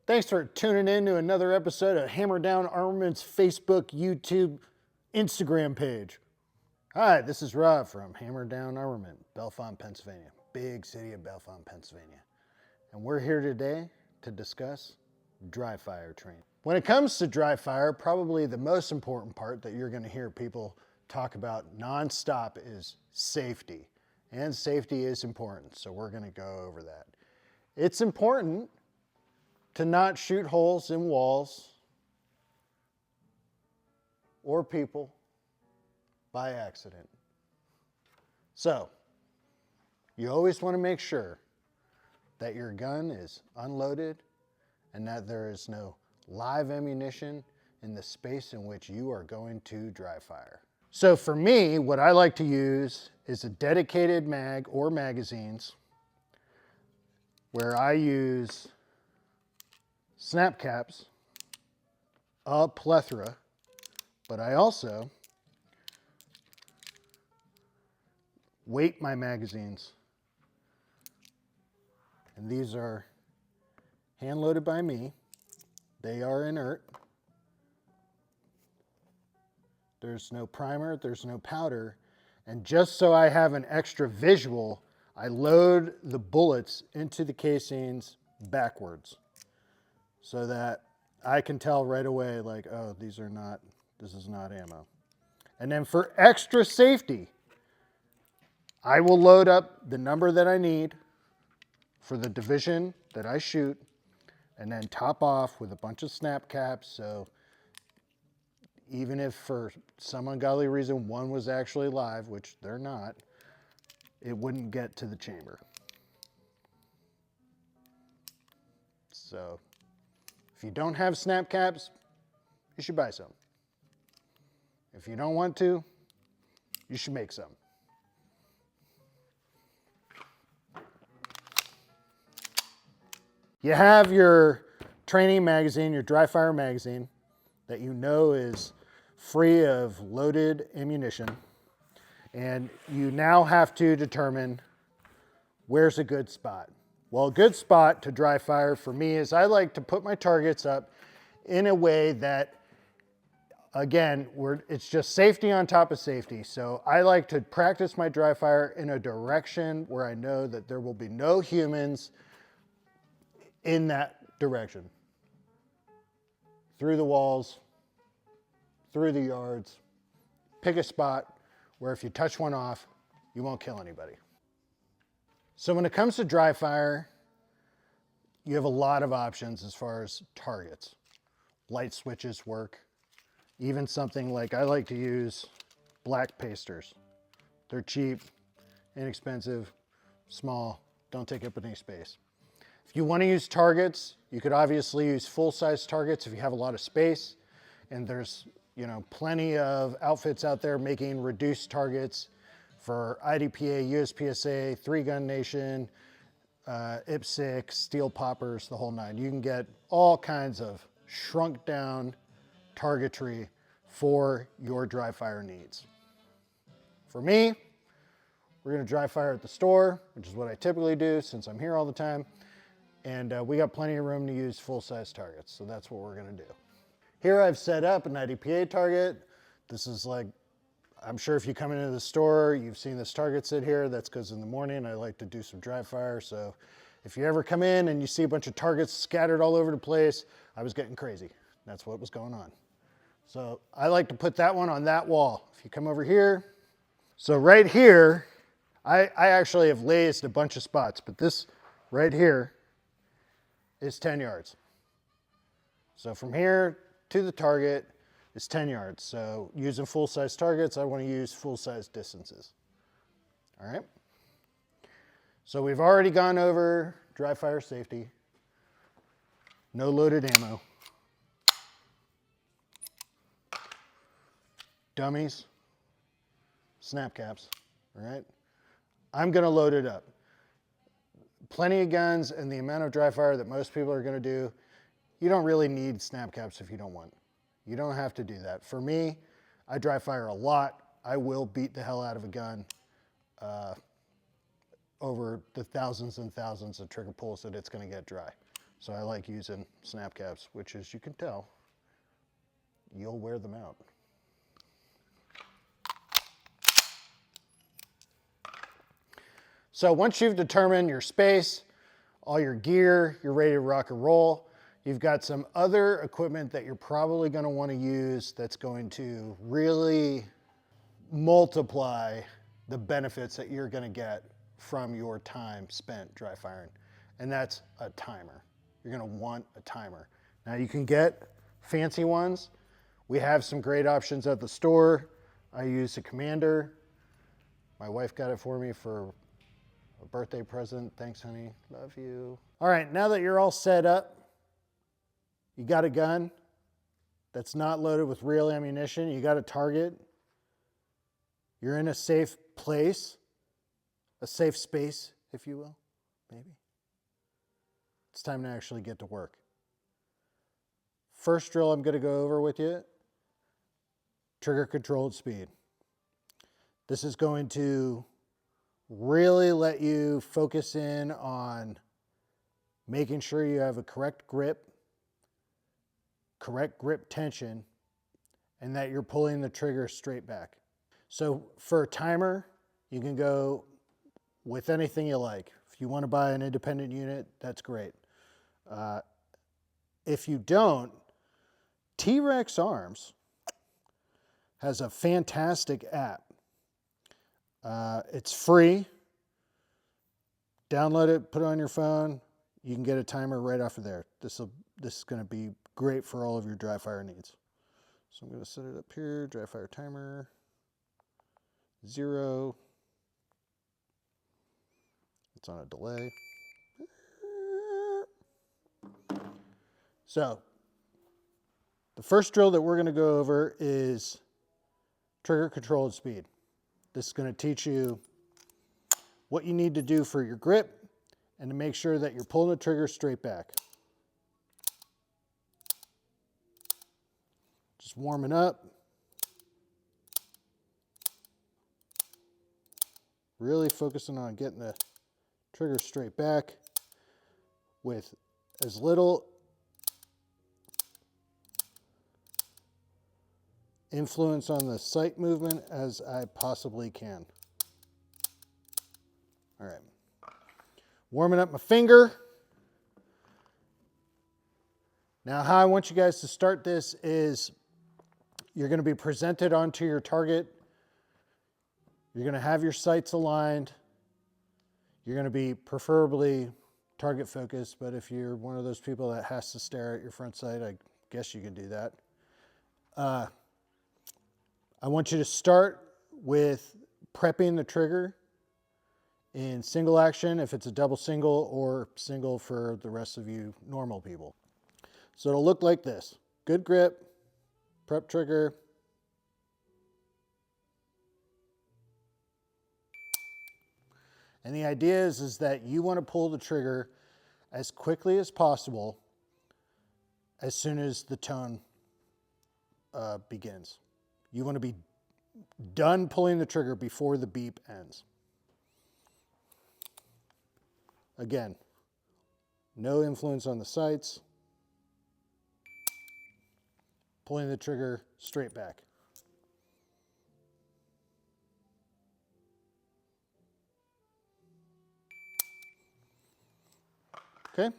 Thanks for tuning in to another episode of Hammer Down Armament's Facebook, YouTube, Instagram page. Hi, this is Rob from Hammer Down Armament, Bellefonte, Pennsylvania. Big city of Bellefonte, Pennsylvania. And we're here today to discuss Dryfire training. When it comes to Dryfire, probably the most important part that you're going to hear people talk about nonstop is safety. And safety is important, so we're going to go over that. It's important to not shoot holes in walls or people by accident. So, you always want to make sure that your gun is unloaded and that there is no live ammunition in the space in which you are going to dry fire. So for me, what I like to use is a dedicated mag or magazines where I use snap caps, a plethora, but I also weight my magazines. And these are hand loaded by me. They are inert. There's no primer, there's no powder. And just so I have an extra visual, I load the bullets into the casings backwards, so that I can tell right away, like, oh, this is not ammo. And then for extra safety, I will load up the number that I need for the division that I shoot, and then top off with a bunch of snap caps, so even if for some ungodly reason one was actually live, which they're not, it wouldn't get to the chamber. So if you don't have snap caps, you should buy some. If you don't want to, you should make some. You have your training magazine, your Dryfire magazine, that you know is free of loaded ammunition. And you now have to determine where's a good spot. Well, a good spot to dry fire for me is I like to put my targets up in a way that, again, it's just safety on top of safety. So I like to practice my dry fire in a direction where I know that there will be no humans in that direction. Through the walls, through the yards. Pick a spot where if you touch one off, you won't kill anybody. So when it comes to dry fire, you have a lot of options as far as targets. Light switches work. Even something like, I like to use black pasters. They're cheap, inexpensive, small, don't take up any space. If you want to use targets, you could obviously use full-size targets if you have a lot of space. And there's, plenty of outfits out there making reduced targets for IDPA, USPSA, 3-Gun Nation, IPSC, steel poppers, the whole nine. You can get all kinds of shrunk down targetry for your dry fire needs. For me, we're going to dry fire at the store, which is what I typically do since I'm here all the time. And we got plenty of room to use full-size targets, so that's what we're going to do. Here I've set up an IDPA target. This is like, I'm sure if you come into the store, you've seen this target sit here. That's because in the morning I like to do some dry fire. So if you ever come in and you see a bunch of targets scattered all over the place, I was getting crazy. That's what was going on. So I like to put that one on that wall. If you come over here, so right here, I actually have lazed a bunch of spots, but this right here is 10 yards. So from here to the target is 10 yards. So using full-size targets, I want to use full-size distances. All right. So we've already gone over dry fire safety, no loaded ammo, dummies, snap caps, all right? I'm going to load it up. Plenty of guns and the amount of dry fire that most people are going to do, you don't really need snap caps if you don't want. You don't have to do that. For me, I dry fire a lot. I will beat the hell out of a gun over the thousands and thousands of trigger pulls that it's going to get dry. So I like using snap caps, which, as you can tell, you'll wear them out. So once you've determined your space, all your gear, you're ready to rock and roll. You've got some other equipment that you're probably going to want to use that's going to really multiply the benefits that you're going to get from your time spent dry firing. And that's a timer. You're going to want a timer. Now you can get fancy ones. We have some great options at the store. I use a Commander. My wife got it for me for a birthday present. Thanks, honey. Love you. All right, now that you're all set up, you got a gun that's not loaded with real ammunition. You got a target. You're in a safe place, a safe space, if you will, maybe. It's time to actually get to work. First drill I'm going to go over with you, trigger controlled speed. This is going to really let you focus in on making sure you have a correct grip tension, and that you're pulling the trigger straight back. So for a timer, you can go with anything you like. If you want to buy an independent unit, that's great. If you don't, T-Rex Arms has a fantastic app. It's free. Download it, put it on your phone. You can get a timer right off of there. This is going to be great for all of your dry fire needs. So I'm going to set it up here, dry fire timer, 0. It's on a delay. So the first drill that we're going to go over is trigger controlled speed. This is going to teach you what you need to do for your grip and to make sure that you're pulling the trigger straight back. Just warming up. Really focusing on getting the trigger straight back with as little influence on the sight movement as I possibly can. All right. Warming up my finger. Now, how I want you guys to start this is you're going to be presented onto your target. You're going to have your sights aligned. You're going to be preferably target focused, but if you're one of those people that has to stare at your front sight, I guess you can do that. I want you to start with prepping the trigger in single action if it's a double single, or single for the rest of you normal people. So it'll look like this. Good grip, prep trigger. And the idea is that you want to pull the trigger as quickly as possible as soon as the tone begins. You want to be done pulling the trigger before the beep ends. Again, no influence on the sights. Pulling the trigger straight back. Okay?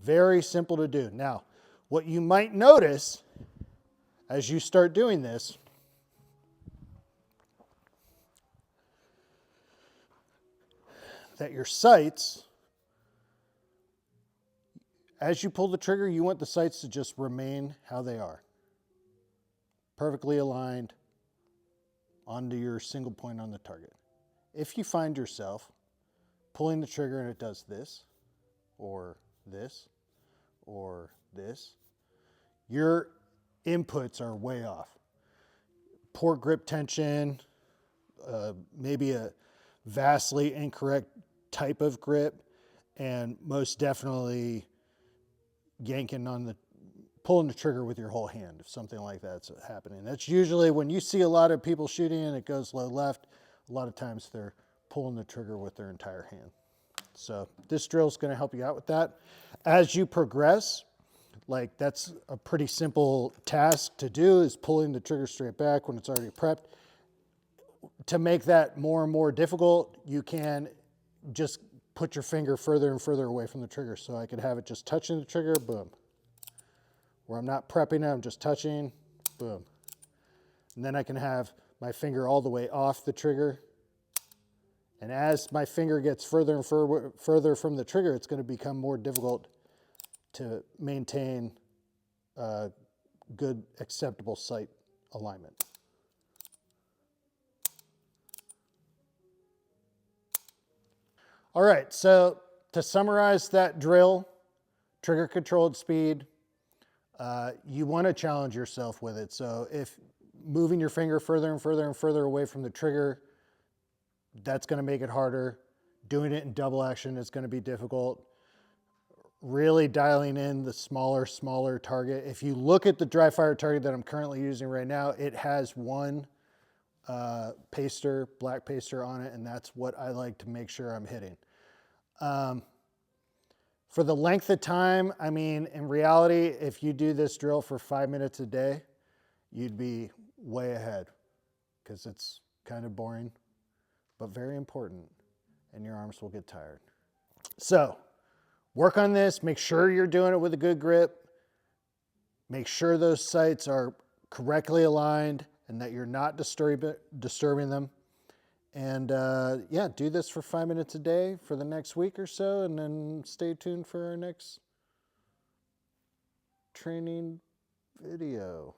Very simple to do. Now, what you might notice as you start doing this that your sights, as you pull the trigger, you want the sights to just remain how they are. Perfectly aligned onto your single point on the target. If you find yourself pulling the trigger and it does this, or this, or this, your inputs are way off. Poor grip tension, maybe a vastly incorrect type of grip, and most definitely pulling the trigger with your whole hand if something like that's happening. That's usually when you see a lot of people shooting and it goes low left, a lot of times they're pulling the trigger with their entire hand. So this drill is going to help you out with that. As you progress, like that's a pretty simple task to do, is pulling the trigger straight back when it's already prepped. To make that more and more difficult, you can just put your finger further and further away from the trigger. So I could have it just touching the trigger, boom. Where I'm not prepping it, I'm just touching, boom. And then I can have my finger all the way off the trigger. And as my finger gets further and further from the trigger, it's going to become more difficult to maintain a good, acceptable sight alignment. All right, so to summarize that drill, trigger controlled speed, you want to challenge yourself with it. So if moving your finger further and further and further away from the trigger, that's going to make it harder. Doing it in double action is going to be difficult. Really dialing in the smaller target. If you look at the Dryfire target that I'm currently using right now, it has one paster, black paster on it, and that's what I like to make sure I'm hitting. For the length of time, I mean, in reality, if you do this drill for 5 minutes a day, you'd be way ahead, because it's kind of boring, but very important, and your arms will get tired. So work on this. Make sure you're doing it with a good grip. Make sure those sights are correctly aligned and that you're not disturbing them. And yeah, do this for 5 minutes a day for the next week or so, and then stay tuned for our next training video.